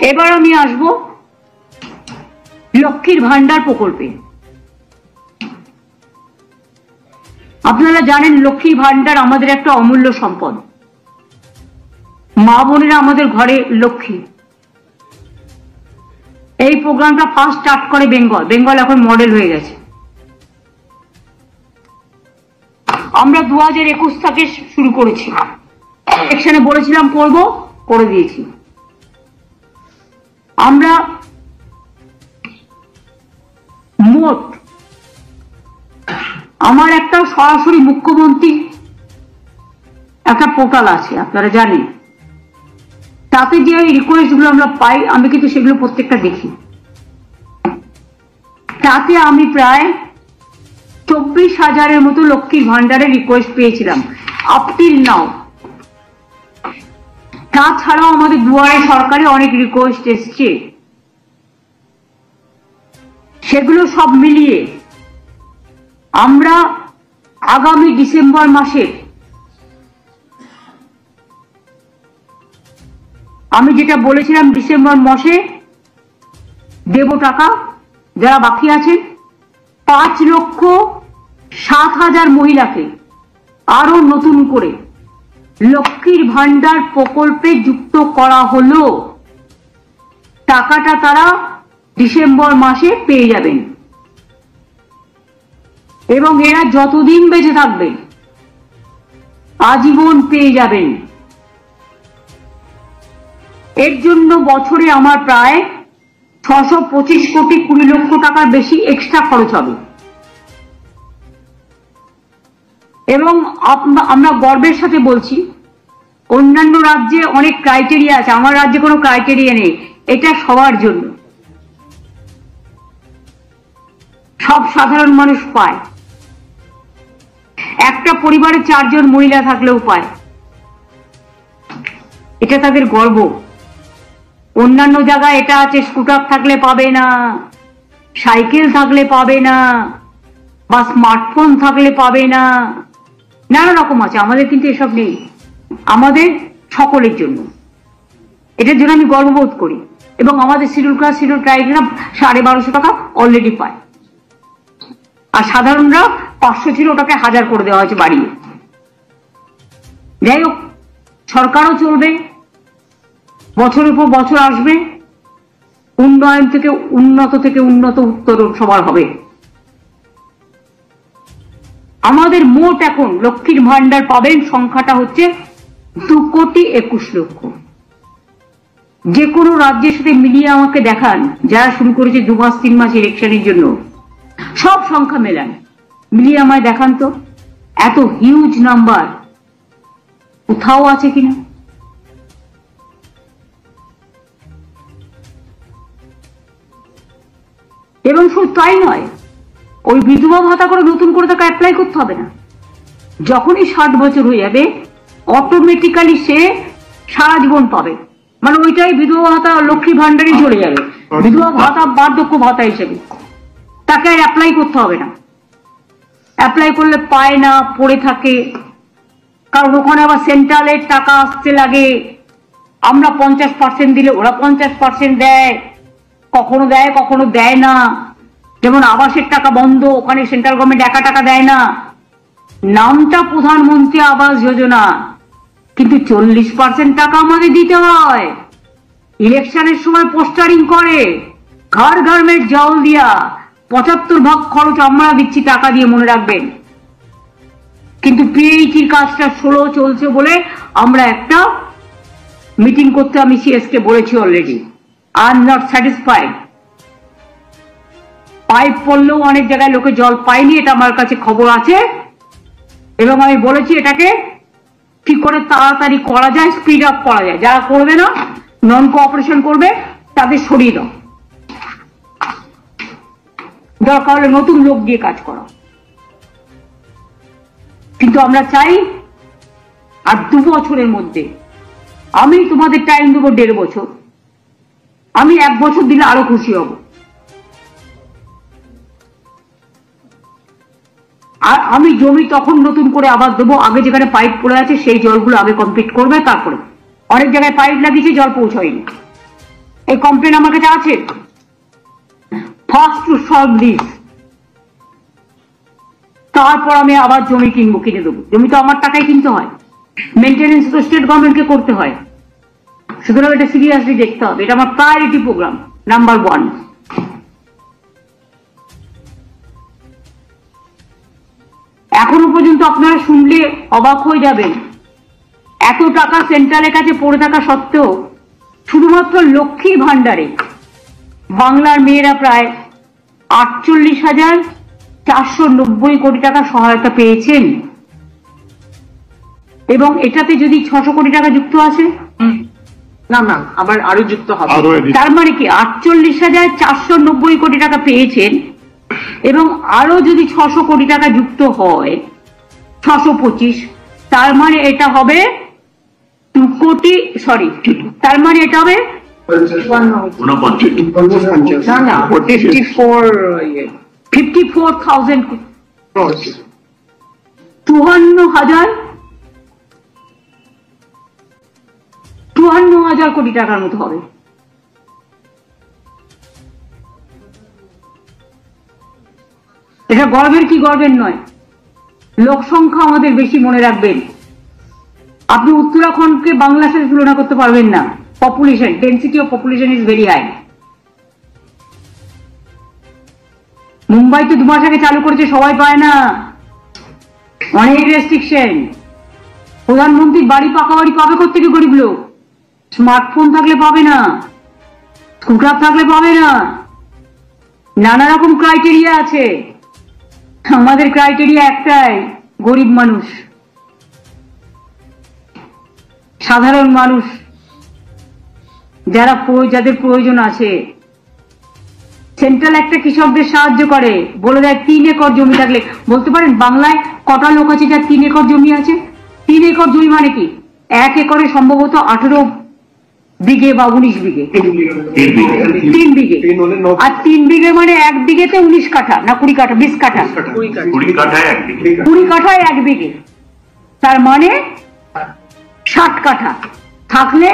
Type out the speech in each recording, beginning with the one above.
এবার আমি আসব লক্ষ্মীর ভান্ডার প্রকল্পে। আপনারা জানেন লক্ষ্মীর ভান্ডার আমাদের একটা অমূল্য সম্পদ। মা বোনেরা আমাদের ঘরে লক্ষ্মী। এই প্রোগ্রামটা ফার্স্ট স্টার্ট করে বেঙ্গল। বেঙ্গল এখন মডেল হয়ে গেছে। আমরা 2021 থেকে শুরু করেছি। ইলেকশনে বলেছিলাম করব, করে দিয়েছি। আমরা মোট আমার একটা সরাসরি মুখ্যমন্ত্রী একটা পোর্টাল আছে, আপনারা জানেন। তাতে যে রিকোয়েস্ট গুলো আমরা পাই, আমি কিন্তু সেগুলো প্রত্যেকটা দেখি। তাতে আমি প্রায় 24,000-এর মতো লক্ষ্মীর ভান্ডারের রিকোয়েস্ট পেয়েছিলাম আপ টিল নাও। তাছাড়াও আমাদের দুয়ারে সরকারে অনেক রিকোয়েস্ট এসছে। সেগুলো সব মিলিয়ে আমরা আগামী ডিসেম্বর মাসে, আমি যেটা বলেছিলাম ডিসেম্বর মাসে দেব টাকা যারা বাকি আছেন, 5,07,000 মহিলাকে আরো নতুন করে লক্ষ্মীর ভান্ডার প্রকল্পে যুক্ত করা হলো। টাকাটা তারা ডিসেম্বর মাসে পেয়ে যাবেন এবং এরা যতদিন বেঁচে থাকবে আজীবন পেয়ে যাবেন। এর জন্য বছরে আমার প্রায় 625 কোটি 20 লক্ষ টাকার বেশি এক্সট্রা খরচ হবে। এবং আমরা গর্বের সাথে বলছি, অন্যান্য রাজ্যে অনেক ক্রাইটেরিয়া আছে, আমার রাজ্যে কোনো ক্রাইটেরিয়া নেই। এটা সবার জন্য, সব সাধারণ মানুষ পায়। একটা পরিবারে 4 জন মহিলা থাকলেও পায়। এটা তাদের গর্ব। অন্যান্য জায়গায় এটা আছে, স্কুটার থাকলে পাবে না, সাইকেল থাকলে পাবে না, বা স্মার্টফোন থাকলে পাবে না, নানা রকম আছে। আমাদের কিন্তু এসব নেই, আমাদের সকলের জন্য। এটার জন্য আমি গর্ববোধ করি। এবং আমাদের শিডিউল ক্লাস শিডিউল ট্রাইবেরা 1250 টাকা অলরেডি পায়, আর সাধারণরা 500 ছিল, ওটাকে 1000 করে দেওয়া হয়েছে বাড়িয়ে। যাই হোক, সরকারও চলবে, বছরের পর বছর আসবে, উন্নয়ন থেকে উন্নত উত্তর সবার হবে। আমাদের মোট এখন লক্ষ্মীর ভান্ডার পাবেন সংখ্যাটা হচ্ছে 2,21,00,000। যে কোনো রাজ্যের সাথে মিলিয়ে আমাকে দেখান, যারা শুরু করেছে 2 মাস 3 মাস ইলেকশনের জন্য, সব সংখ্যা মেলান, মিলিয়ে আমায় দেখান তো এত হিউজ নাম্বার কোথাও আছে কিনা। এবং শুধু তাই নয়, ওই বিধবা ভাতা করে নতুন করে তাকে অ্যাপ্লাই করতে হবে না। যখনই 60 বছর হয়ে যাবে অটোমেটিক্যালি সে সারা জীবন পাবে। মানে ওইটাই বিধবা ভাতা লক্ষ্মী ভান্ডারে চলে যাবে, বিধবা ভাতা বার্ধক্য ভাতা হিসেবে। তাকে আর অ্যাপ্লাই করতে হবে না। অ্যাপ্লাই করলে পায় না, পড়ে থাকে, কারণ ওখানে আবার সেন্ট্রালের টাকা আসতে লাগে। আমরা 50% দিলে ওরা 50% দেয়, কখনো দেয় কখনো দেয় না। যেমন আবাসের টাকা বন্ধ, ওখানে সেন্ট্রাল গভর্নমেন্ট একা টাকা দেয় না। নামটা প্রধানমন্ত্রী আবাস যোজনা, কিন্তু 40% টাকা আমাদের দিতে হয়। ইলেকশনের সময় পোস্টারিং করে, ঘর ঘর মে জল দিয়া 75 ভাগ খরচ আমরা দিচ্ছি টাকা দিয়ে, মনে রাখবেন। কিন্তু পিএইচির কাজটা স্লো চলছে বলে আমরা একটা মিটিং করতে আমি সিএসকে বলেছি already. I am not satisfied. Pipe পড়লেও অনেক জায়গায় লোকে জল পায়নি, এটা আমার কাছে খবর আছে। এবং আমি বলেছি এটাকে কি করে তাড়াতাড়ি করা যায়, স্পিড আপ করা যায়। যারা করবে না, নন কোঅপারেশন করবে, তাদের সরিয়ে দাও, দরকার হলে নতুন লোক দিয়ে কাজ করো। কিন্তু আমরা চাই আর 2 বছরের মধ্যে, আমি তোমাদের টাইম দেবো 1.5 বছর, আমি 1 বছর দিলে আরো খুশি হব। আর আমি জমি তখন নতুন করে আবার দেবো, আগে যেখানে পাইপ পড়ে আছে সেই জলগুলো আগে কমপ্লিট করবে, তারপরে। অনেক জায়গায় পাইপ লাগিয়েছে, জল পৌঁছায়নি, এই কমপ্লেন আমার কাছে আছে। ফার্স্ট টু সলভ দিস, তারপর আমি আবার জমি কিনবো, কিনে দেবো। জমি তো আমার টাকায় কিনতে হয়, মেনটেনেন্স তো স্টেট গভর্নমেন্টকে করতে হয়। সুতরাং এটা সিরিয়াসলি দেখতে হবে, এটা আমার প্রায়োরিটি প্রোগ্রাম নাম্বার 1। এখনো পর্যন্ত আপনারা শুনলে অবাক হয়ে যাবেন, এত টাকা সেন্ট্রালের কাছে পড়ে থাকা সত্ত্বেও শুধুমাত্র লক্ষ্মীর ভান্ডারে বাংলার মেয়েরা প্রায় 48,490 কোটি টাকা সহায়তা পেয়েছেন। এবং এটাতে যদি 600 কোটি টাকা যুক্ত আছে, না না আবার আরো যুক্ত হবে, তার মানে কি 48,490 কোটি টাকা পেয়েছেন, এবং আরো যদি 600 কোটি টাকা যুক্ত হয় 625, তার মানে এটা হবে 2 কোটি, সরি, তার মানে এটা হবে 54,000 52,000 কোটি টাকার মতো হবে। এটা গর্বের কি গর্বের নয়। লোক সংখ্যা আমাদের বেশি, মনে রাখবেন। আপনি উত্তরাখণ্ডকে বাংলার সাথে তুলনা করতে পারবেন না। Population, density of population is very high. Mumbai তো 2 মাস আগে চালু করেছে, সবাই পায় না, অনেক রেস্ট্রিকশন। প্রধানমন্ত্রীর বাড়ি, পাকা বাড়ি পাবে কোত্থেকে গরিব লোক? স্মার্টফোন থাকলে পাবে না, স্কুটার থাকলে পাবে না, নানা রকম ক্রাইটেরিয়া আছে। আমাদের ক্রাইটেরিয়া একটাই, গরিব মানুষ, সাধারণ মানুষ, যাদের প্রয়োজন আছে। সেন্ট্রাল একটা কৃষকদের সাহায্য করে, বলে দেয় 3 একর জমি থাকলে। বলতে পারেন বাংলায় কটা লোক আছে যার 3 একর জমি আছে? 3 একর জমি মানে কি? 1 একরে সম্ভবত 18 বিঘে বা 19 বিঘে, 3 বিঘে। আর 3 বিঘে মানে 1 বিঘেতে 19 কাঠা না 20 কাঠা, 20 কাঠা, 20 কাঠায় 1 বিঘে। তার মানে 60 কাঠা থাকলে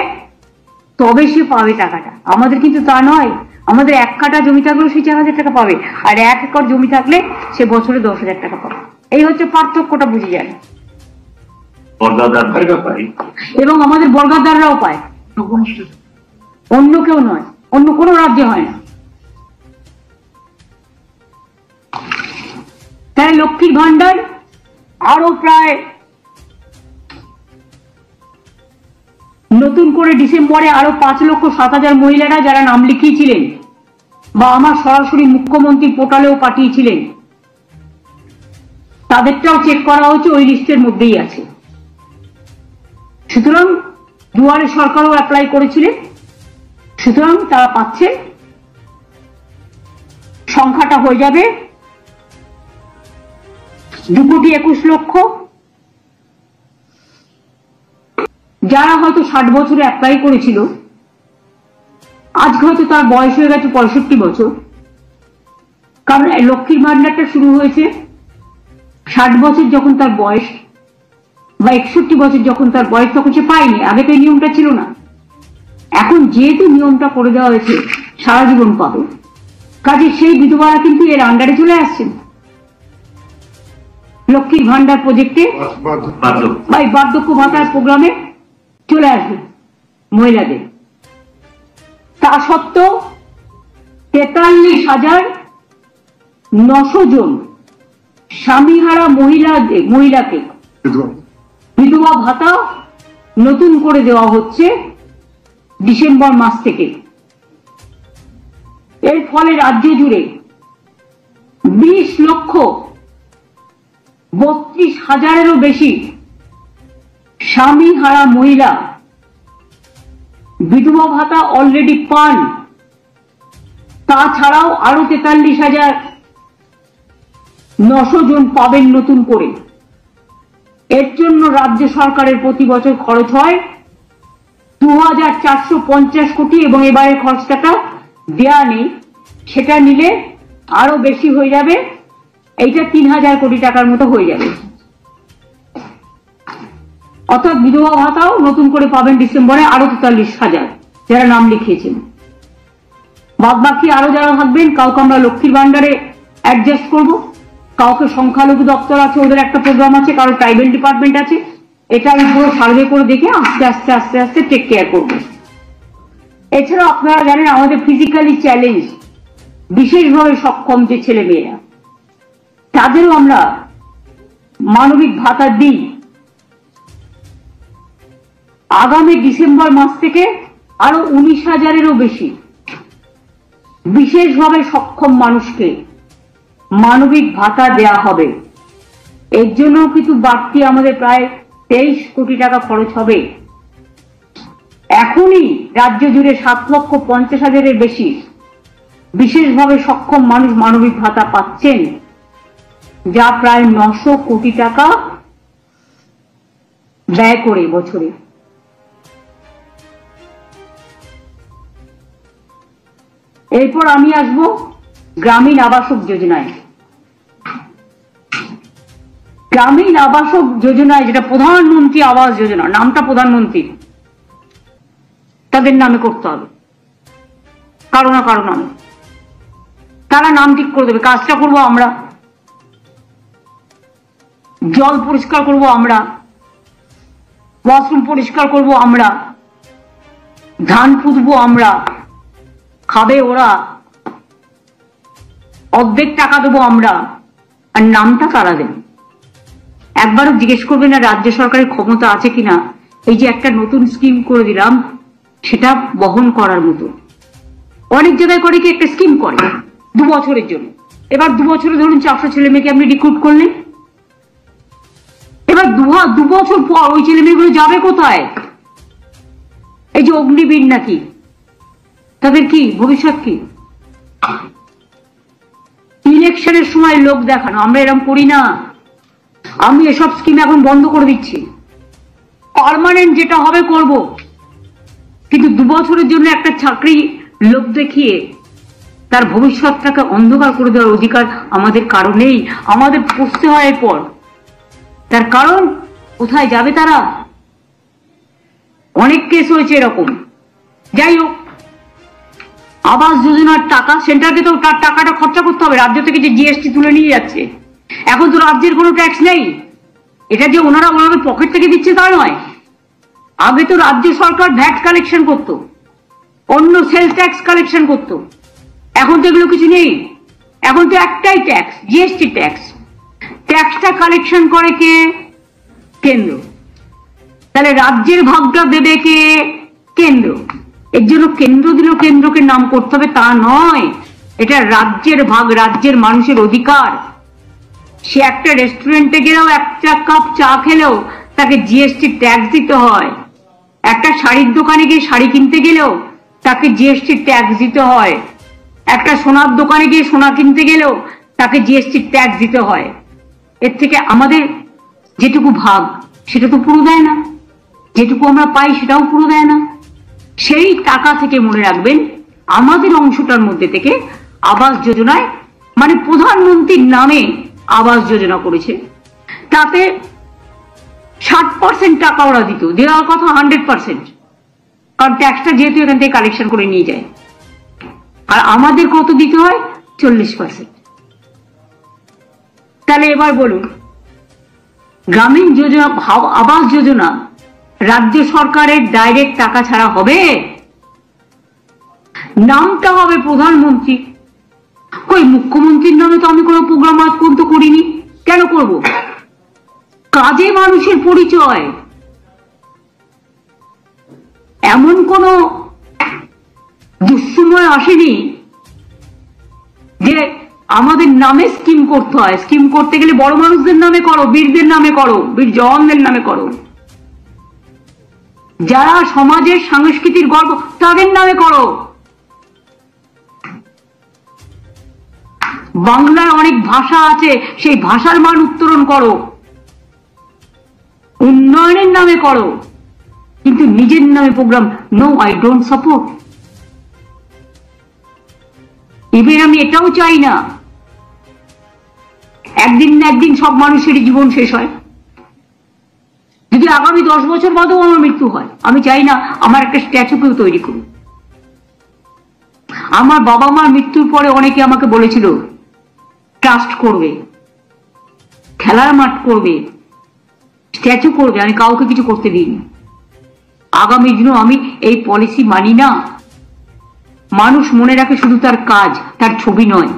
তবে সে পাবে টাকাটা। আমাদের কিন্তু তা নয়, আমাদের 1 কাঠা জমি থাকলেও সে 4,000 টাকা পাবে, আর 1 একর জমি থাকলে সে বছরে 10,000 টাকা পাবে। এই হচ্ছে পার্থক্যটা, বুঝে যায়। এবং আমাদের বর্গাদাররাও পায়, অন্য কেউ নয়, অন্য কোনো রাজ্যে হয় না। তাই লক্ষ্মীর ভান্ডার আরো প্রায় নতুন করে ডিসেম্বরে আরো 5,07,000 মহিলারা যারা নাম লিখিয়েছিলেন বা আমার সরাসরি মুখ্যমন্ত্রী পোর্টালেও পাঠিয়েছিলেন, তাদেরটাও চেক করা হয়েছে, ওই লিস্টের মধ্যেই আছে। সুতরাং দুয়ারে সরকারও অ্যাপ্লাই করেছিলেন, সুতরাং তারা পাচ্ছেন। সংখ্যাটা হয়ে যাবে 2,21,00,000। যারা হয়তো 60 বছরে অ্যাপ্লাই করেছিল, আজকে হয়তো তার বয়স হয়ে গেছে 65 বছর, কারণ লক্ষ্মীর ভান্ডারটা শুরু হয়েছে 60 বছর যখন তার বয়স, বা 61 বছর যখন তার বয়স, তখন সে পায়নি। আগে তো এই নিয়মটা ছিল না। এখন যেহেতু নিয়মটা করে দেওয়া হয়েছে, সারা জীবন পাবে, কাজে সেই বিধবারা কিন্তু এর আন্ডারে চলে আসছেন, লক্ষ্মীর ভান্ডার প্রজেক্টে বা বার্ধক্য ভাতার প্রোগ্রামে চলে আসবে মহিলাদের। তা সত্ত্বেও 43,900 জন স্বামীহারা মহিলাকে বিধবা ভাতা নতুন করে দেওয়া হচ্ছে ডিসেম্বর মাস থেকে। এর ফলে রাজ্য জুড়ে 20,32,000-এরও বেশি স্বামীহারা মহিলা বিধবা ভাতা অলরেডি পান। তাছাড়াও আরো 43,900 জন পাবেন নতুন করে। এর জন্য রাজ্য সরকারের প্রতি বছর খরচ হয় 2,450 কোটি, এবং এবারে খরচটা দেয়া নেই, সেটা নিলে আরো বেশি হয়ে যাবে, এইটা 3,000 কোটি টাকার মতো হয়ে যাবে। অর্থাৎ বিধবা ভাতাও নতুন করে পাবেন ডিসেম্বরে আরো 43,000 যারা নাম লিখিয়েছেন। বাদ বাকি আরো যারা থাকবেন, কাউকে আমরা লক্ষ্মীর ভান্ডারে অ্যাডজাস্ট করব, কাউকে সংখ্যালঘু দপ্তর আছে, ওদের একটা প্রোগ্রাম আছে, কারো ট্রাইবেল ডিপার্টমেন্ট আছে। এটা আমি পুরো সার্ভে করে দেখে আস্তে আস্তে আস্তে আস্তে টেক কেয়ার করব। এছাড়াও আপনারা জানেন আমাদের ফিজিক্যালি চ্যালেঞ্জ, বিশেষভাবে সক্ষম যে ছেলে মেয়েরা, তাদেরও আমরা মানবিক ভাতা দিই। আগামী ডিসেম্বর মাস থেকে আরো 19,000-এরও বেশি বিশেষভাবে সক্ষম মানুষকে মানবিক ভাতা দেয়া হবে। এর জন্য কিন্তু বাড়তি আমাদের প্রায় 23 কোটি টাকা খরচ হবে। এখনই রাজ্য জুড়ে 7,50,000-এর বেশি বিশেষভাবে সক্ষম মানুষ মানবিক ভাতা পাচ্ছেন, যা প্রায় 900 কোটি টাকা ব্যয় করে বছরে। এরপর আমি আসব গ্রামীণ আবাসক যোজনায়। গ্রামীণ আবাসক যোজনায়, যেটা প্রধানমন্ত্রী আবাস যোজনা, নামটা প্রধানমন্ত্রী, তাদের নামে করতে হবে, কারো না কারো নামে। তারা নাম ঠিক করে দেবে, কাজটা করবো আমরা, জল পরিষ্কার করব আমরা, ওয়াশরুম পরিষ্কার করব আমরা, ধান পুঁতবো আমরা, খাবে ওরা, অর্ধেক টাকা দেবো আমরা, আর নামটা তারা দেবে। একবারও জিজ্ঞেস করবে না রাজ্য সরকারের ক্ষমতা আছে কিনা এই যে একটা নতুন স্কিম করে দিলাম সেটা বহন করার মতো। অনেক জায়গায় করে কি একটা স্কিম করে 2 বছরের জন্য, এবার 2 বছরে ধরুন 400 ছেলে মেয়েকে আপনি রিক্রুট করলেন, এবার 2 বছর পর ওই ছেলে মেয়েগুলো যাবে কোথায়? এই যে অগ্নিবীর নাকি, তাদের কি ভবিষ্যৎ কি? ইলেকশনের সময় লোক দেখানো, আমরা এরকম করি না। আমি এসব স্কিম এখন বন্ধ করে দিচ্ছি, পার্মানেন্ট যেটা হবে করব, কিন্তু 2 বছরের জন্য একটা চাকরি লোক দেখিয়ে তার ভবিষ্যৎটাকে অন্ধকার করে দেওয়ার অধিকার আমাদের কারো নেই। আমাদের পুষতে হয় এরপর, তার কারণ কোথায় যাবে তারা? অনেক কেস হয়েছে এরকম। যাই হোক, আবাস যোজনার টাকা সেন্টারকে তো তার টাকাটা খরচা করতে হবে, রাজ্য থেকে যে জিএসটি তুলে নিয়ে যাচ্ছে। এখন তো রাজ্যের কোনো ট্যাক্স নেই, এটা যে ওনাদের পকেট থেকে দিচ্ছে তা নয়। আগে তো রাজ্য সরকার ভ্যাট কালেকশন করতো, অন্য সেলস ট্যাক্স কালেকশন করতো, এখন তো এগুলো কিছু নেই। এখন তো একটাই ট্যাক্স, জিএসটি ট্যাক্স। ট্যাক্সটা কালেকশন করে কে? কেন্দ্র। তাহলে রাজ্যের ভাগটা দেবে কে? কেন্দ্র। এর জন্য কেন্দ্র দিল, কেন্দ্রকে নাম করতে হবে তা নয়, এটা রাজ্যের ভাগ, রাজ্যের মানুষের অধিকার। সে একটা রেস্টুরেন্টে গেলেও, একটা কাপ চা খেলেও তাকে জিএসটি ট্যাক্স দিতে হয়। একটা শাড়ির দোকানে গিয়ে শাড়ি কিনতে গেলেও তাকে জিএসটি ট্যাক্স দিতে হয়। একটা সোনার দোকানে গিয়ে সোনা কিনতে গেলেও তাকে জিএসটি ট্যাক্স দিতে হয়। এর থেকে আমাদের যেটুকু ভাগ সেটা তো পুরো দেয় না, যেটুকু আমরা পাই সেটাও পুরো দেয় না। সেই টাকা থেকে মনে রাখবেন আমাদের অংশটার মধ্যে থেকে আবাস যোজনায়, মানে প্রধানমন্ত্রীর নামে আবাস যোজনা করেছে, তাতে 60% টাকা ওরা দিত, দেওয়ার কথা 100%, কারণ ট্যাক্সটা যেহেতু এখান থেকে কালেকশন করে নিয়ে যায়। আর আমাদের কত দিতে হয়? 40%। তাহলে এবার বলুন, গ্রামীণ যোজনা, আবাস যোজনা রাজ্য সরকারের ডাইরেক্ট টাকা ছাড়া হবে? নামটা হবে প্রধানমন্ত্রী। কই, মুখ্যমন্ত্রীর নামে তো আমি কোনো প্রোগ্রাম আজ পর্যন্ত করিনি, কেন করব? কাজে মানুষের পরিচয়। এমন কোন দুঃসময় আসেনি যে আমাদের নামে স্কিম করতে হয়। স্কিম করতে গেলে বড় মানুষদের নামে করো, বীরদের নামে করো, বীর জওয়ানদের নামে করো, যারা সমাজের সংস্কৃতির গর্ব তাদের নামে করো। বাংলার অনেক ভাষা আছে, সেই ভাষার মান উত্তরণ করো, উন্নয়নের নামে করো, কিন্তু নিজের নামে program no, I don't support. Even আমি এটাও চাই না একদিন না একদিন সব মানুষেরই জীবন শেষ হয়। যদি আগামী 10 বছর বাদেও আমার মৃত্যু হয়, আমি চাই না আমার একটা স্ট্যাচু কেউ তৈরি করুন। আমার বাবা মার মৃত্যুর পরে অনেকে আমাকে বলেছিল ট্রাস্ট করবে, খেলার মাঠ করবে, স্ট্যাচু করবে, আমি কাউকে কিছু করতে দিইনি। আগামী দিনও আমি এই পলিসি মানি না। মানুষ মনে রাখে শুধু তার কাজ, তার ছবি নয়,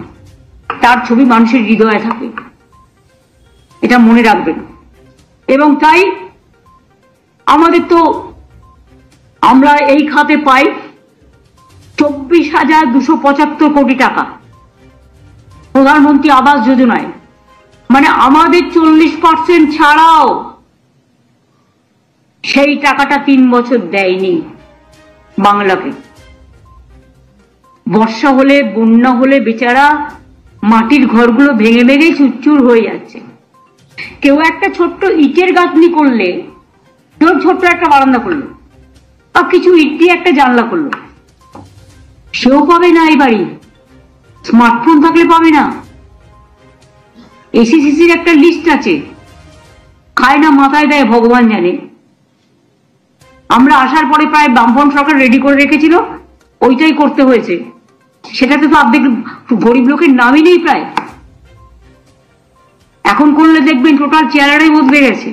তার ছবি মানুষের হৃদয়ে থাকে, এটা মনে রাখবেন। এবং তাই আমাদের তো আমরা এই খাতে পাই 24,275 কোটি টাকা প্রধানমন্ত্রী আবাস যোজনায়, মানে আমাদের 40% ছাড়াও সেই টাকাটা 3 বছর দেয়নি বাংলাকে। বর্ষা হলে, বন্যা হলে বেচারা মাটির ঘরগুলো ভেঙে ভেঙে চুরচুর হয়ে যাচ্ছে। কেউ একটা ছোট্ট ইটের গাঁথনি করলে, কেউ ছোট্ট একটা বারান্দা করলো বা কিছু ইট দিয়ে একটা জানলা করলো, সেও পাবে না এই বাড়ি। স্মার্টফোন থাকলে পাবে না। এসিসিসির একটা লিস্ট আছে, খায় না মাথায় দেয় ভগবান জানে। আমরা আসার পরে প্রায় বামফ্রন্ট সরকার রেডি করে রেখেছিল, ওইটাই করতে হয়েছে। সেটাতে তো অর্ধেক গরিব লোকের নামই নেই প্রায়। এখন করলে দেখবেন টোটাল চেহারাটাই বদলে গেছে।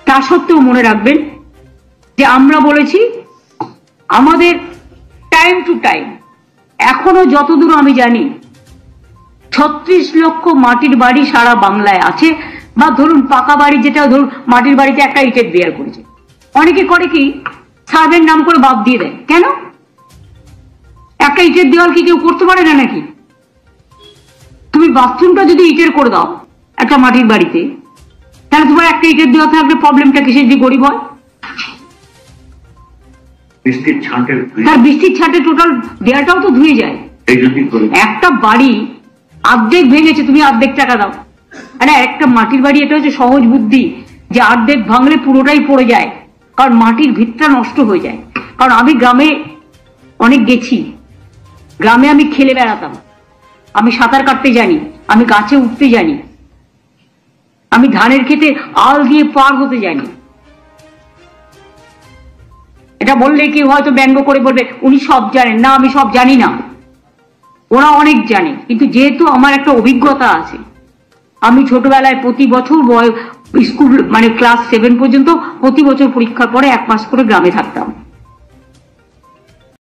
তা সত্ত্বেও মনে রাখবেন যে আমরা বলেছি আমাদের টাইম টু টাইম, এখনো যতদূর আমি জানি 36 লক্ষ মাটির বাড়ি সারা বাংলায় আছে। বা ধরুন পাকা বাড়ি, যেটা ধরুন মাটির বাড়িতে একটা ইটের দেয়াল করেছে, অনেকে করে কি সার্ভের নাম করে বাদ দিয়ে দেয়। কেন? একটা ইটের দেওয়াল কি কেউ করতে পারে না নাকি? তুমি বাথরুমটা যদি ইটের করে দাও একটা মাটির বাড়িতে, তাহলে তোমার একটা ইটের দেওয়া থাকলে প্রবলেমটা কিসের? যে গরিব হয়, তার বৃষ্টির ছাঁটে টোটাল দেয়ালটাও তো ধুয়ে যায়। একটা বাড়ি অর্ধেক ভেঙেছে, তুমি অর্ধেক টাকা দাও। আরে একটা মাটির বাড়ি, এটা হচ্ছে সহজ বুদ্ধি, যে অর্ধেক ভাঙলে পুরোটাই পড়ে যায়, কারণ মাটির ভিতটা নষ্ট হয়ে যায়। কারণ আমি গ্রামে অনেক গেছি, গ্রামে আমি খেলে বেড়াতাম, আমি সাঁতার কাটতে জানি, আমি গাছে উঠতে জানি, আমি ধানের খেতে আল দিয়ে পার হতে জানি। এটা বললে কেউ হয়তো ব্যঙ্গ করে বলবে উনি সব জানেন। না, আমি সব জানি না, ওরা অনেক জানে। কিন্তু যেহেতু আমার একটা অভিজ্ঞতা আছে, আমি ছোটবেলায় প্রতি বছর স্কুল মানে ক্লাস 7 পর্যন্ত প্রতি বছর পরীক্ষার পরে 1 মাস করে গ্রামে থাকতাম।